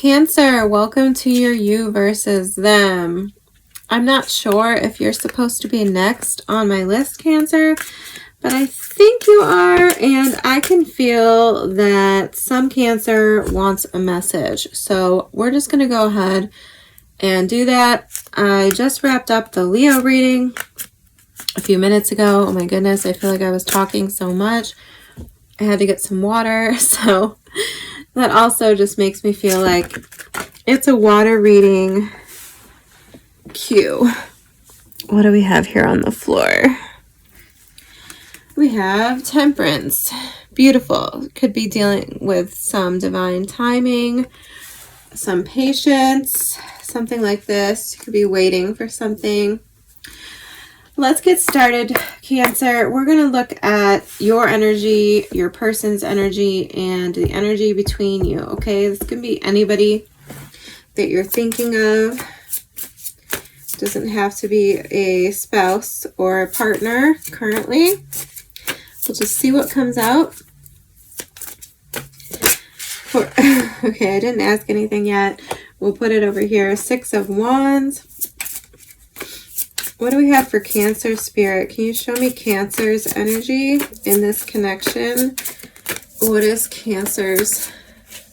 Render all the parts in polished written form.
Cancer, welcome to your you versus them. I'm not sure if you're supposed to be next on my list, Cancer, but I think you are, and I can feel that some Cancer wants a message. So we're just going to go ahead and do that. I just wrapped up the Leo reading a few minutes ago. Oh my goodness, I feel like I was talking so much. I had to get some water, so that also just makes me feel like it's a water reading cue. What do we have here on the floor? We have Temperance. Beautiful. Could be dealing with some divine timing, some patience, something like this. Could be waiting for something. Let's get started, Cancer. We're going to look at your energy, your person's energy, and the energy between you, okay? This can be anybody that you're thinking of. It doesn't have to be a spouse or a partner currently. We'll just see what comes out. Okay, I didn't ask anything yet. We'll put it over here. 6 of Wands. What do we have for Cancer Spirit? Can you show me Cancer's energy in this connection? What is Cancer's?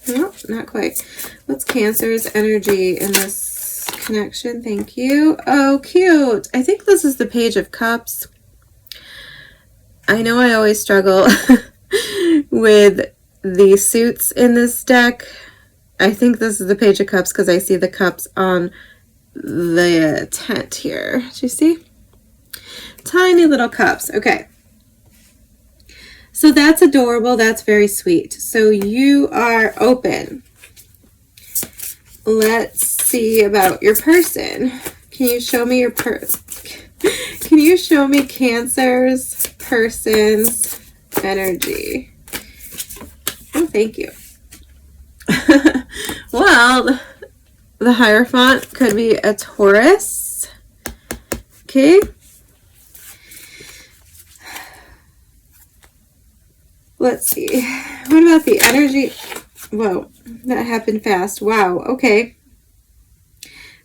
No, not quite. What's Cancer's energy in this connection? Thank you. Oh, cute. I think this is the Page of Cups. I know I always struggle with the suits in this deck. I think this is the Page of Cups because I see the cups on the tent here. Do you see? Tiny little cups. Okay. So that's adorable. That's very sweet. So you are open. Let's see about your person. Can you show me your Can you show me Cancer's person's energy? Oh, thank you. Well, the Hierophant could be a Taurus. Okay. Let's see. What about the energy? Whoa, that happened fast. Wow, okay.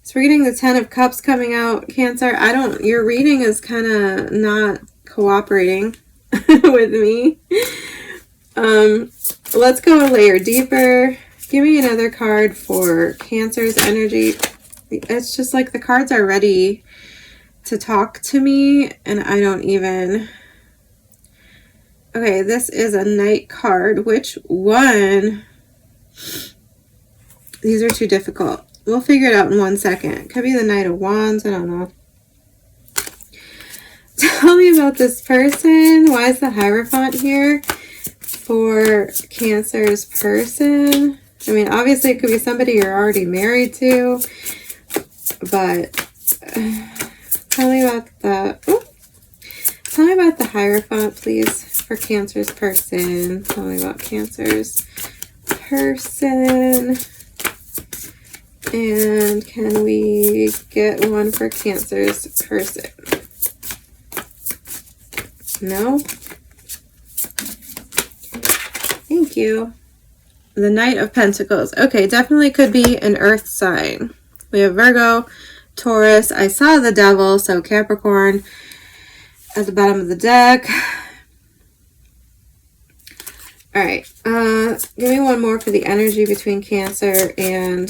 So we're getting the 10 of Cups coming out, Cancer. Your reading is kind of not cooperating with me. Let's go a layer deeper. Give me another card for Cancer's energy. It's just like the cards are ready to talk to me, and I don't even... Okay, this is a Knight card. Which one? These are too difficult. We'll figure it out in 1 second. Could be the Knight of Wands. I don't know. Tell me about this person. Why is the Hierophant here for Cancer's person? I mean, obviously it could be somebody you're already married to, but tell me about the Hierophant, please, for Cancer's person. Tell me about Cancer's person. And can we get one for Cancer's person? No? Thank you. The Knight of Pentacles. Okay, definitely could be an earth sign. We have Virgo, Taurus. I saw the Devil, so Capricorn at the bottom of the deck. All right. Give me one more for the energy between Cancer and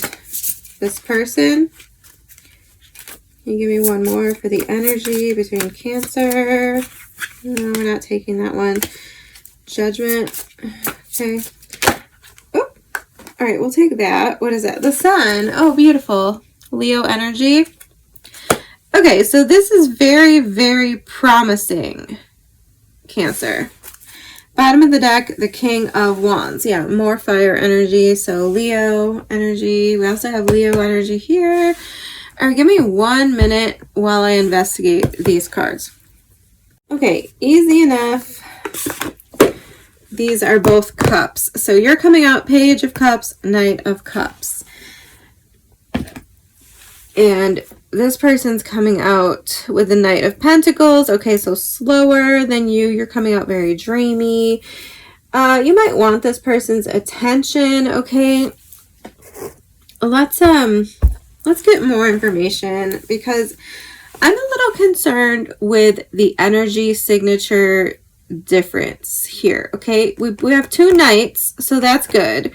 this person. Can you give me one more for the energy between Cancer? No, we're not taking that one. Judgment. Okay. Oh, all right, we'll take that. What is that? The Sun. Oh, beautiful. Leo energy. Okay, so this is very, very promising, Cancer. Bottom of the deck, the King of Wands. Yeah, more fire energy. So Leo energy. We also have Leo energy here. All right, give me 1 minute while I investigate these cards. Okay, easy enough. These are both cups. So you're coming out Page of Cups, Knight of Cups. And this person's coming out with the Knight of Pentacles. Okay, so slower than you. You're coming out very dreamy. You might want this person's attention, okay? let's get more information, because I'm a little concerned with the energy signature difference here. Okay, we have 2 knights, so that's good,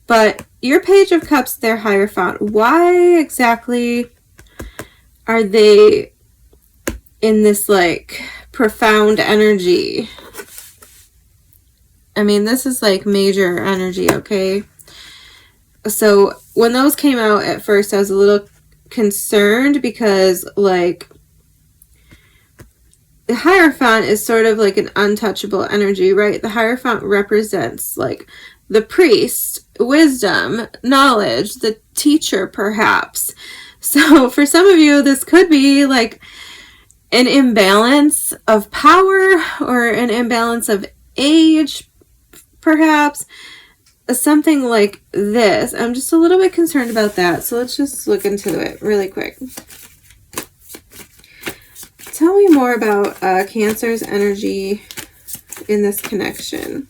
but your Page of Cups, their Hierophant, why exactly are they in this like profound energy? I mean, this is like major energy, okay? So when those came out at first, I was a little concerned, because like the Hierophant is sort of like an untouchable energy, right? The Hierophant represents like the priest, wisdom, knowledge, the teacher, perhaps. So for some of you, this could be like an imbalance of power or an imbalance of age, perhaps. Something like this. I'm just a little bit concerned about that. So let's just look into it really quick. Tell me more about Cancer's energy in this connection.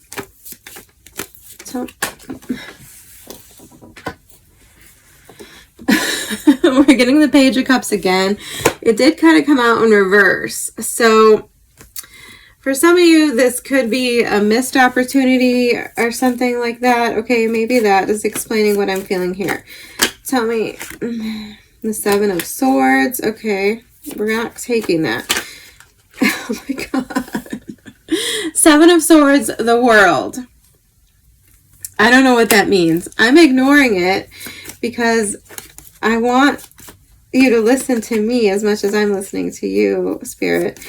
We're getting the Page of Cups again. It did kind of come out in reverse. So for some of you, this could be a missed opportunity or something like that. Okay, maybe that is explaining what I'm feeling here. Tell me, the 7 of Swords. Okay, we're not taking that. Oh my God. 7 of Swords, the World. I don't know what that means. I'm ignoring it because I want you to listen to me as much as I'm listening to you, Spirit.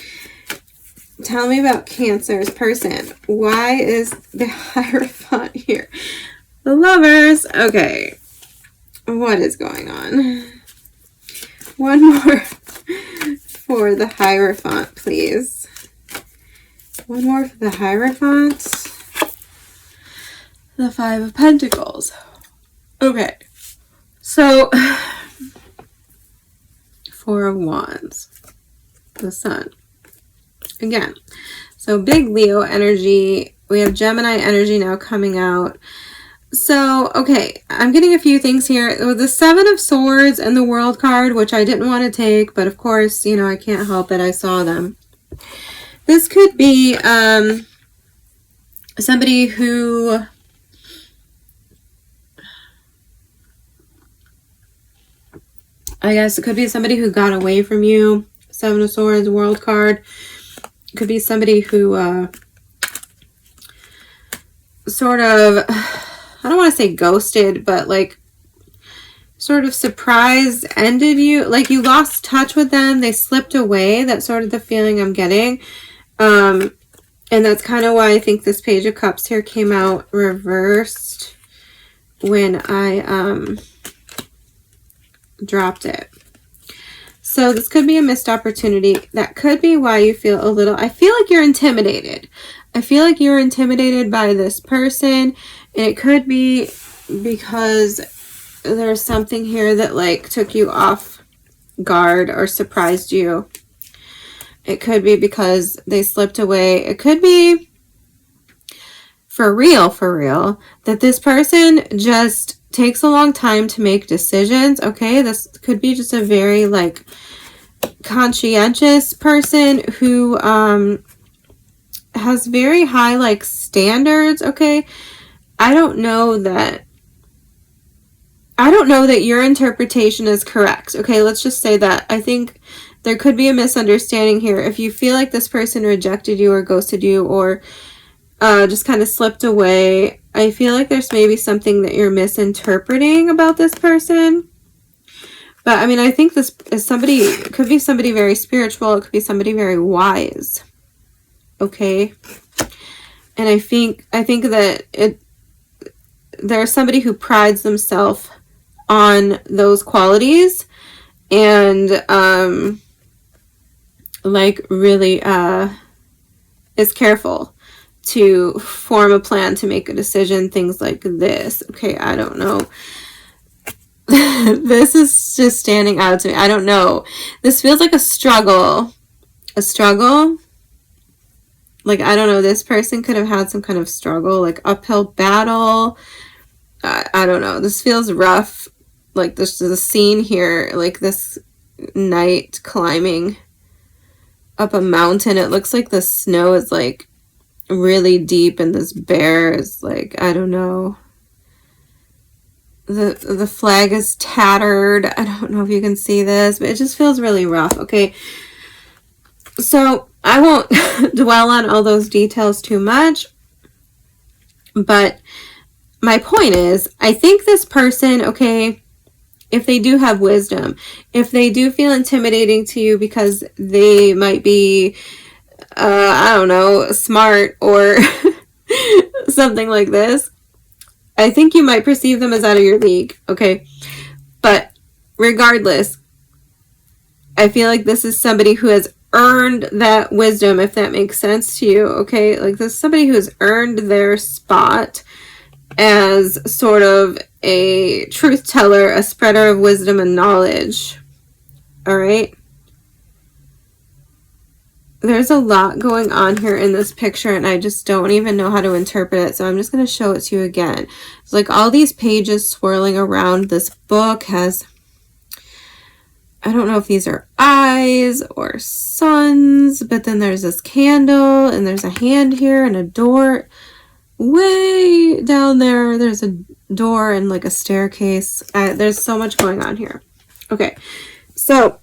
Tell me about Cancer's person. Why is the Hierophant here? The Lovers. Okay. What is going on? One more for the Hierophant, please. One more for the Hierophant. The 5 of Pentacles. Okay. So, 4 of Wands. The Sun. Again, so big Leo energy. We have Gemini energy now coming out. So, okay, I'm getting a few things here. The 7 of Swords and the World card, which I didn't want to take, but of course, you know, I can't help it. I saw them. This could be somebody who... I guess it could be somebody who got away from you. 7 of Swords, World card. Could be somebody who sort of, I don't want to say ghosted, but like sort of surprise ended you. Like you lost touch with them. They slipped away. That's sort of the feeling I'm getting. And that's kind of why I think this Page of Cups here came out reversed when I dropped it. So this could be a missed opportunity. That could be why you feel a little... I feel like you're intimidated. I feel like you're intimidated by this person. And it could be because there's something here that like took you off guard or surprised you. It could be because they slipped away. It could be for real, that this person just takes a long time to make decisions. Okay, this could be just a very like conscientious person who has very high like standards. Okay, I don't know that your interpretation is correct. Okay, let's just say that I think there could be a misunderstanding here. If you feel like this person rejected you or ghosted you or just kind of slipped away, I feel like there's maybe something that you're misinterpreting about this person. But I mean, I think this is somebody, it could be somebody very spiritual. It could be somebody very wise. Okay. And I think that there's somebody who prides themselves on those qualities and like really is careful to form a plan, to make a decision, things like this. Okay, I don't know. This is just standing out to me. I don't know. This feels like a struggle. A struggle? Like, I don't know. This person could have had some kind of struggle, like uphill battle. I don't know. This feels rough. like this is a scene here, like this knight climbing up a mountain. It looks like the snow is like really deep and this bear is like, I don't know. The flag is tattered. I don't know if you can see this, but it just feels really rough. Okay. So I won't dwell on all those details too much, but my point is, I think this person, okay, if they do have wisdom, if they do feel intimidating to you because they might be, I don't know, smart or something like this, I think you might perceive them as out of your league, okay? But regardless, I feel like this is somebody who has earned that wisdom, if that makes sense to you, okay? Like this is somebody who has earned their spot as sort of a truth teller, a spreader of wisdom and knowledge, all right? There's a lot going on here in this picture, and I just don't even know how to interpret it, so I'm just going to show it to you again. It's like all these pages swirling around. This book has, I don't know if these are eyes or suns, but then there's this candle, and there's a hand here and a door. Way down there, there's a door and like a staircase. There's so much going on here. Okay, so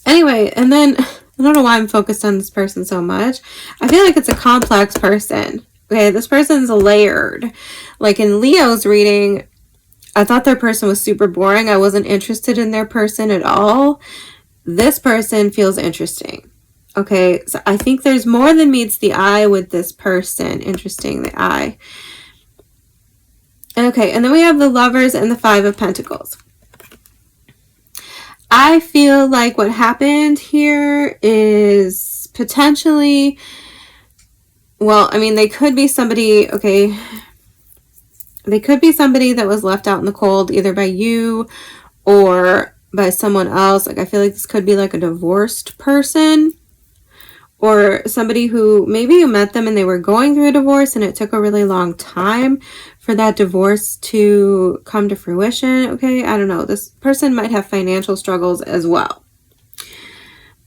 anyway, and then I don't know why I'm focused on this person so much. I feel like it's a complex person. Okay, this person's layered. Like in Leo's reading, I thought their person was super boring. I wasn't interested in their person at all. This person feels interesting. Okay, so I think there's more than meets the eye with this person. Interesting, the eye. Okay, and then we have the Lovers and the Five of Pentacles. I feel like what happened here is potentially, well, I mean, they could be somebody, okay, they could be somebody that was left out in the cold either by you or by someone else. Like, I feel like this could be like a divorced person. Or somebody who maybe you met them and they were going through a divorce and it took a really long time for that divorce to come to fruition. Okay, I don't know. This person might have financial struggles as well.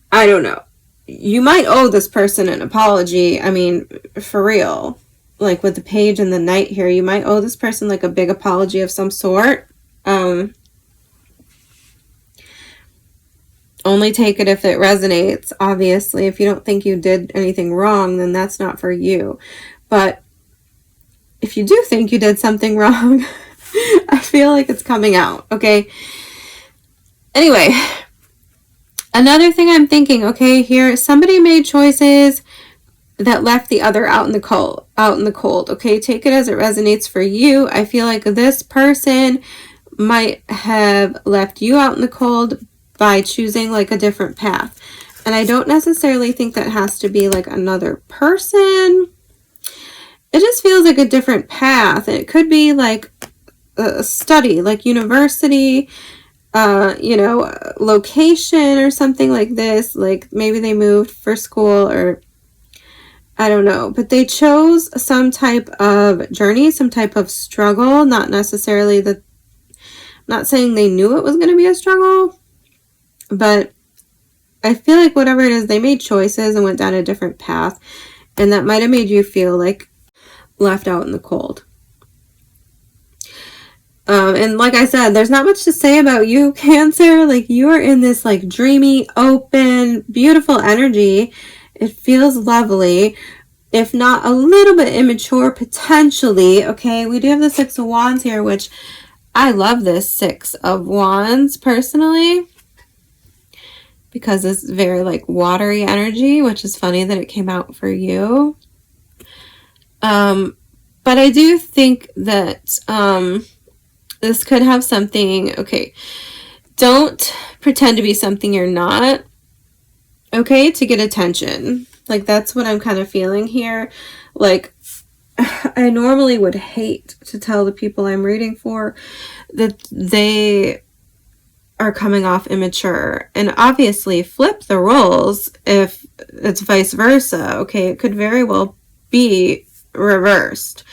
I don't know. You might owe this person an apology. I mean, for real. Like with the page and the knight here, you might owe this person like a big apology of some sort. Only take it if it resonates. Obviously, if you don't think you did anything wrong, then that's not for you. But if you do think you did something wrong, I feel like it's coming out, okay? Anyway, another thing I'm thinking, okay, here, somebody made choices that left the other out in the cold, okay? Take it as it resonates for you. I feel like this person might have left you out in the cold by choosing like a different path. And I don't necessarily think that has to be like another person. It just feels like a different path. It could be like a study, like university, you know, location or something like this. Like maybe they moved for school or I don't know. But they chose some type of journey, some type of struggle. Not necessarily that, not saying they knew it was going to be a struggle. But I feel like whatever it is, they made choices and went down a different path. And that might have made you feel like left out in the cold. And like I said, there's not much to say about you, Cancer. Like you are in this like dreamy, open, beautiful energy. It feels lovely. If not a little bit immature, potentially. Okay, we do have the Six of Wands here, which I love this Six of Wands personally. Because it's very like watery energy, which is funny that it came out for you. But I do think that this could have something, okay, don't pretend to be something you're not, okay, to get attention. Like that's what I'm kind of feeling here. Like I normally would hate to tell the people I'm reading for that they are coming off immature, and obviously flip the roles if it's vice versa. Okay, it could very well be reversed.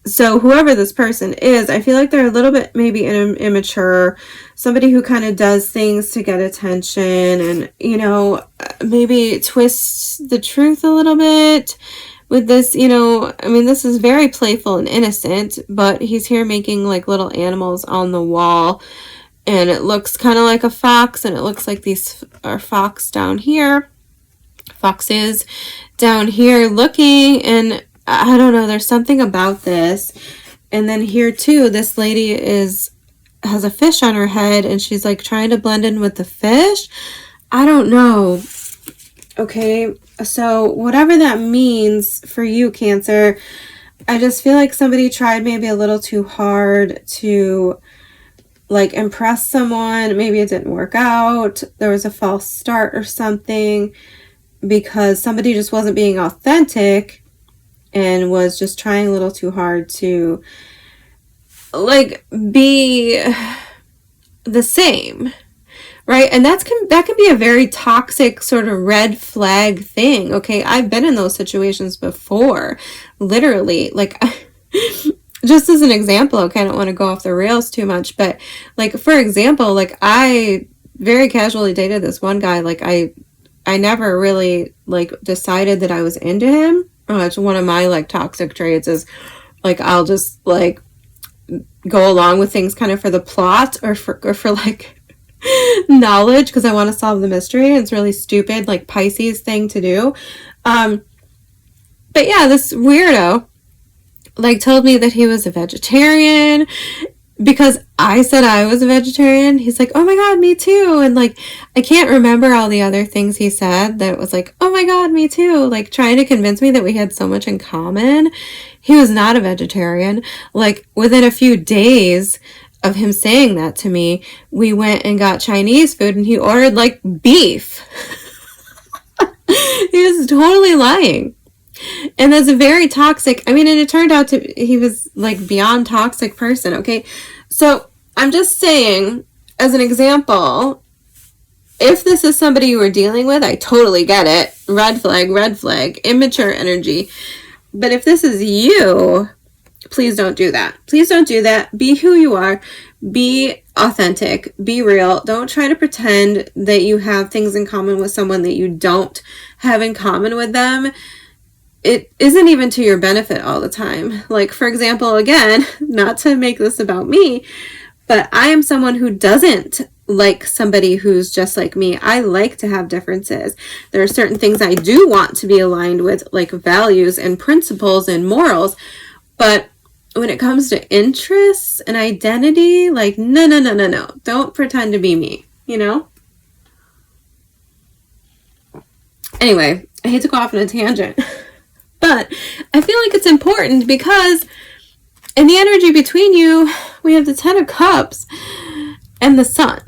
So whoever this person is, I feel like they're a little bit maybe immature, somebody who kind of does things to get attention and, you know, maybe twists the truth a little bit with this, you know. I mean, this is very playful and innocent, but he's here making like little animals on the wall, and it looks kind of like a fox, and it looks like these are foxes down here looking, and I don't know, there's something about this. And then here too, this lady has a fish on her head, and she's like trying to blend in with the fish. I don't know. Okay, so whatever that means for you, Cancer, I just feel like somebody tried maybe a little too hard to like impress someone. Maybe it didn't work out. There was a false start or something, because somebody just wasn't being authentic and was just trying a little too hard to like be the same, right? And that can be a very toxic sort of red flag thing. Okay, I've been in those situations before, literally. Like, just as an example, okay, I don't want to go off the rails too much, but like, for example, like I very casually dated this one guy. Like I never really like decided that I was into him. It's one of my like toxic traits is like I'll just like go along with things kind of for the plot or for like knowledge, because I want to solve the mystery. It's really stupid, like Pisces thing to do. But yeah, this weirdo like told me that he was a vegetarian because I said I was a vegetarian. He's like, oh my god, me too. And like, I can't remember all the other things he said that was like, oh my god, me too. Like trying to convince me that we had so much in common. He was not a vegetarian. Like within a few days of him saying that to me, we went and got Chinese food, and he ordered like beef. He was totally lying. And that's a very toxic, I mean, and it turned out he was like beyond toxic person, okay? So I'm just saying, as an example, if this is somebody you were dealing with, I totally get it. Red flag, immature energy. But if this is you, please don't do that. Please don't do that. Be who you are. Be authentic. Be real. Don't try to pretend that you have things in common with someone that you don't have in common with them. It isn't even to your benefit all the time. Like, for example, again, not to make this about me, but I am someone who doesn't like somebody who's just like me. I like to have differences. There are certain things I do want to be aligned with, like values and principles and morals. But when it comes to interests and identity, like, no. Don't pretend to be me, you know? Anyway, I hate to go off on a tangent. But I feel like it's important because in the energy between you, we have the Ten of Cups and the Sun.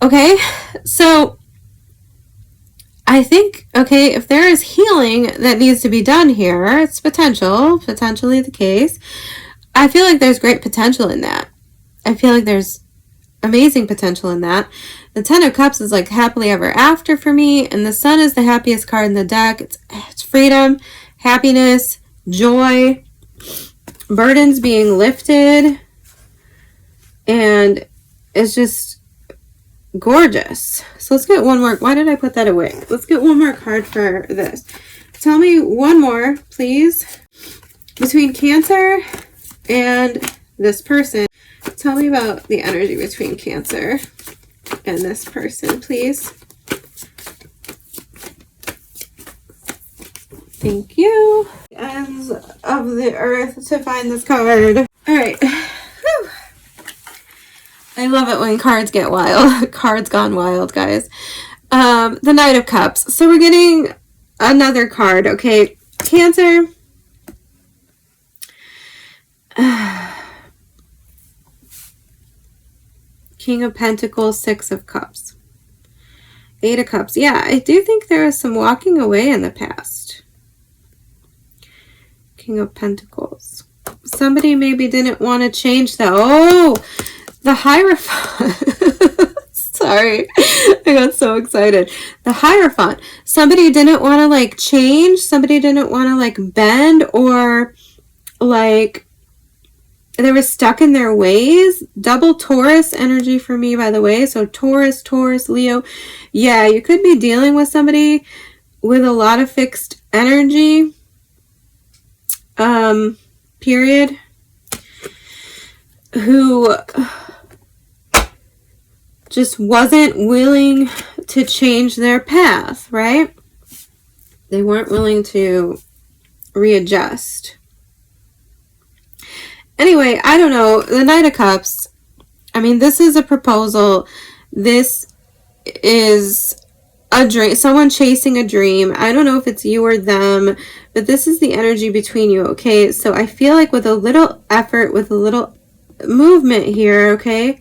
Okay? So I think, okay, if there is healing that needs to be done here, it's potentially the case. I feel like there's great potential in that. I feel like there's amazing potential in that. The Ten of Cups is like happily ever after for me, and the Sun is the happiest card in the deck. It's freedom, happiness, joy, burdens being lifted, and it's just gorgeous. So let's get one more. Why did I put that away? Let's get one more card for this. Tell me one more, please. Between Cancer and this person, tell me about the energy between Cancer and this person, please. Thank you. Ends of the earth to find this card. All right. Whew. I love it when cards get wild. Cards gone wild, guys. The Knight of Cups. So we're getting another card, okay? Cancer. King of Pentacles, Six of Cups. Eight of Cups. Yeah, I do think there is some walking away in the past. King of Pentacles. Somebody maybe didn't want to change that. Oh, the Hierophant. Sorry, I got so excited. The Hierophant. Somebody didn't want to like change. Somebody didn't want to like bend or like they were stuck in their ways. Double Taurus energy for me, by the way. So Taurus, Leo. Yeah, you could be dealing with somebody with a lot of fixed energy. Period. Who just wasn't willing to change their path, right? They weren't willing to readjust. Anyway, I don't know. The Knight of Cups, I mean, this is a proposal. This is a dream. Someone chasing a dream. I don't know if it's you or them, but this is the energy between you, okay? So I feel like with a little effort, with a little movement here, okay?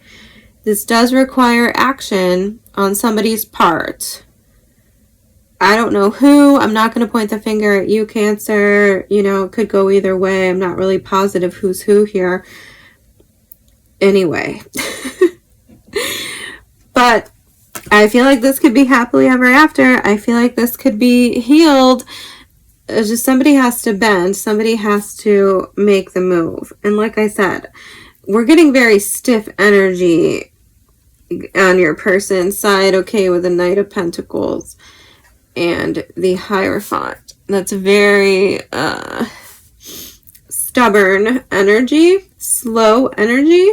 This does require action on somebody's part. I don't know who. I'm not going to point the finger at you, Cancer. You know, it could go either way. I'm not really positive who's who here. Anyway. But I feel like this could be happily ever after. I feel like this could be healed. It's just somebody has to bend. Somebody has to make the move. And like I said, we're getting very stiff energy on your person's side, okay, with the Knight of Pentacles and the Hierophant. That's very stubborn energy, slow energy.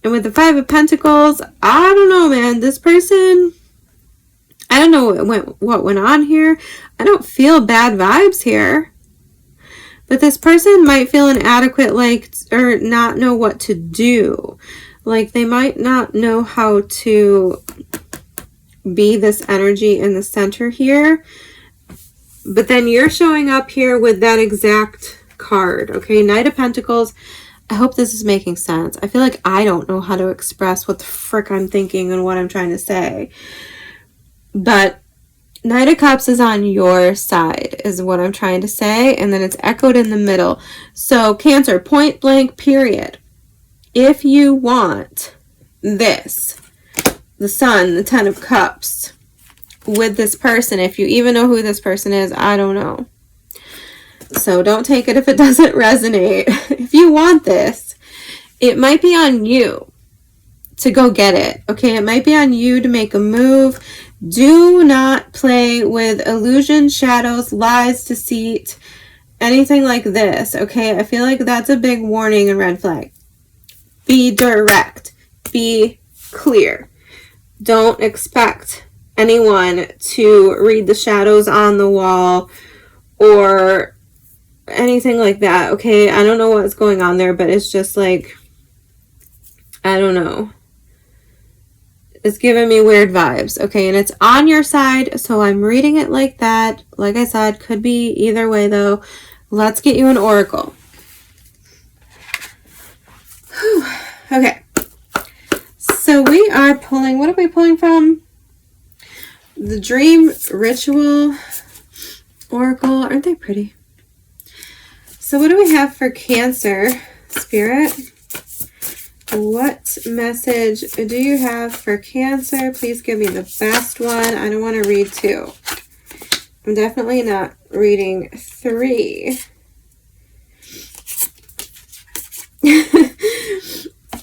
And with the Five of Pentacles, I don't know, man. This person, I don't know what went on here. I don't feel bad vibes here. But this person might feel inadequate, like, or not know what to do. Like, they might not know how to be this energy in the center here. But then you're showing up here with that exact card, okay? Knight of Pentacles. I hope this is making sense. I feel like I don't know how to express what the frick I'm thinking and what I'm trying to say. But Knight of Cups is on your side, is what I'm trying to say. And then it's echoed in the middle. So, Cancer, point blank, period. If you want this, the Sun, the Ten of Cups, with this person, if you even know who this person is, I don't know. So don't take it if it doesn't resonate. If you want this, it might be on you to go get it. Okay, it might be on you to make a move. Do not play with illusion, shadows, lies, deceit, anything like this. Okay, I feel like that's a big warning and red flag. Be direct. Be clear. Don't expect anyone to read the shadows on the wall or anything like that, okay? I don't know what's going on there, but it's just like, I don't know. It's giving me weird vibes, okay? And it's on your side, so I'm reading it like that. Like I said, could be either way, though. Let's get you an oracle. Whew. Okay. So we are pulling, what are we pulling from? The Dream Ritual Oracle. Aren't they pretty? So what do we have for Cancer, Spirit? What message do you have for Cancer? Please give me the best one. I don't want to read two. I'm definitely not reading three.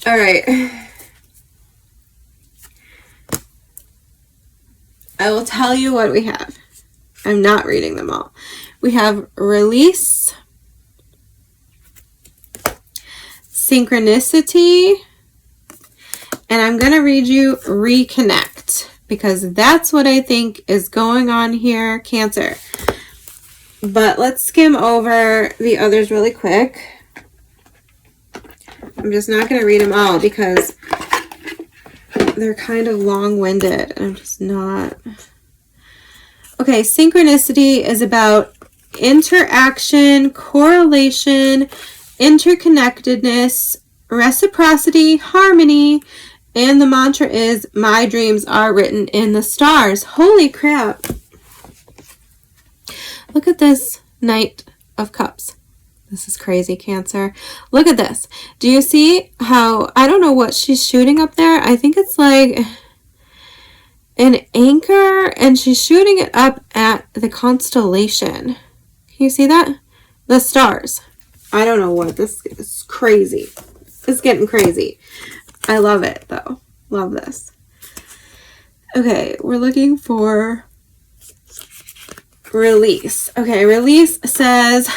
All right. I will tell you what we have. I'm not reading them all. We have release, synchronicity, and I'm going to read you reconnect because that's what I think is going on here, Cancer. But let's skim over the others really quick. I'm just not going to read them all because they're kind of long-winded. I'm just not. Okay, synchronicity is about interaction, correlation, interconnectedness, reciprocity, harmony, and the mantra is, my dreams are written in the stars. Holy crap. Look at this Knight of Cups. This is crazy, Cancer. Look at this. Do you see how, I don't know what she's shooting up there. I think it's like an anchor, and she's shooting it up at the constellation. Can you see that? The stars. I don't know what this is. Crazy. It's getting crazy. I love it though. Love this. Okay, we're looking for release. Okay, release says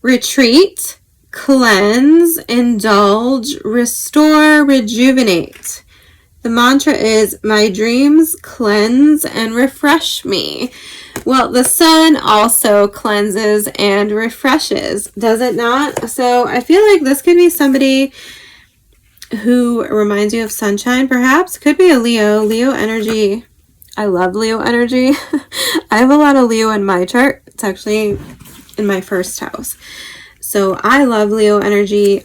retreat, cleanse, indulge, restore, rejuvenate. The mantra is, my dreams cleanse and refresh me. Well, the sun also cleanses and refreshes, does it not? So I feel like this could be somebody who reminds you of sunshine, perhaps. Could be a Leo. Leo energy. I love Leo energy. I have a lot of Leo in my chart. It's actually in my first house. So I love Leo energy.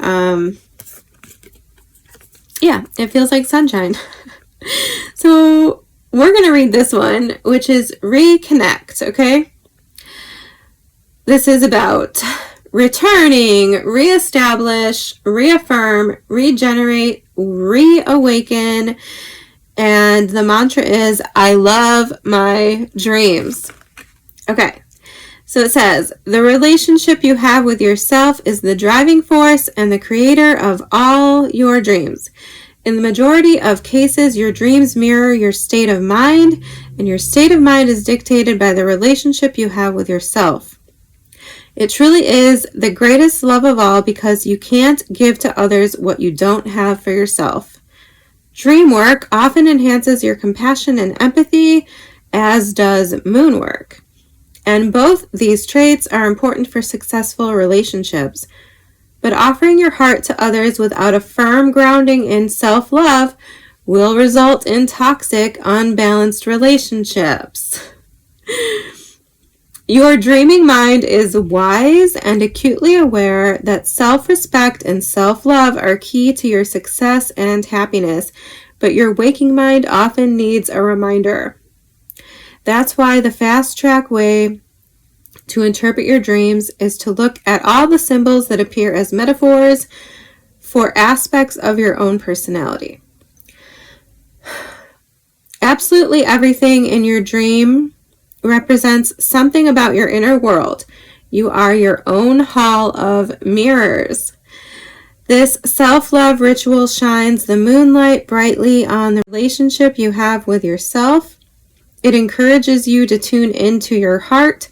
Yeah, it feels like sunshine. So we're going to read this one, which is reconnect, okay? This is about returning, reestablish, reaffirm, regenerate, reawaken. And the mantra is, I love my dreams. Okay. So it says, the relationship you have with yourself is the driving force and the creator of all your dreams. In the majority of cases, your dreams mirror your state of mind, and your state of mind is dictated by the relationship you have with yourself. It truly is the greatest love of all because you can't give to others what you don't have for yourself. Dream work often enhances your compassion and empathy, as does moon work. And both these traits are important for successful relationships. But offering your heart to others without a firm grounding in self-love will result in toxic, unbalanced relationships. Your dreaming mind is wise and acutely aware that self-respect and self-love are key to your success and happiness, but your waking mind often needs a reminder. That's why the fast-track way to interpret your dreams is to look at all the symbols that appear as metaphors for aspects of your own personality. Absolutely everything in your dream represents something about your inner world. You are your own hall of mirrors. This self-love ritual shines the moonlight brightly on the relationship you have with yourself. It encourages you to tune into your heart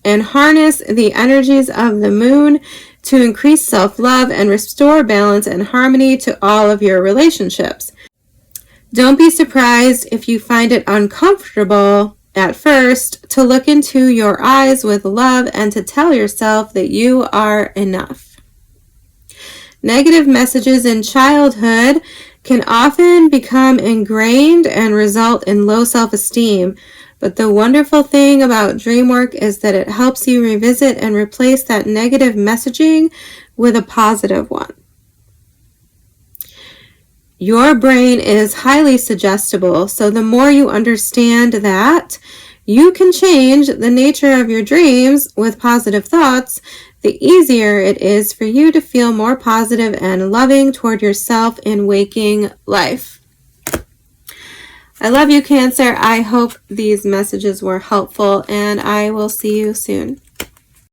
and harness the energies of the moon to increase self-love and restore balance and harmony to all of your relationships. Don't be surprised if you find it uncomfortable at first to look into your eyes with love and to tell yourself that you are enough. Negative messages in childhood can often become ingrained and result in low self-esteem, but the wonderful thing about dream work is that it helps you revisit and replace that negative messaging with a positive one. Your brain is highly suggestible, so the more you understand that, you can change the nature of your dreams with positive thoughts, the easier it is for you to feel more positive and loving toward yourself in waking life. I love you, Cancer. I hope these messages were helpful, and I will see you soon.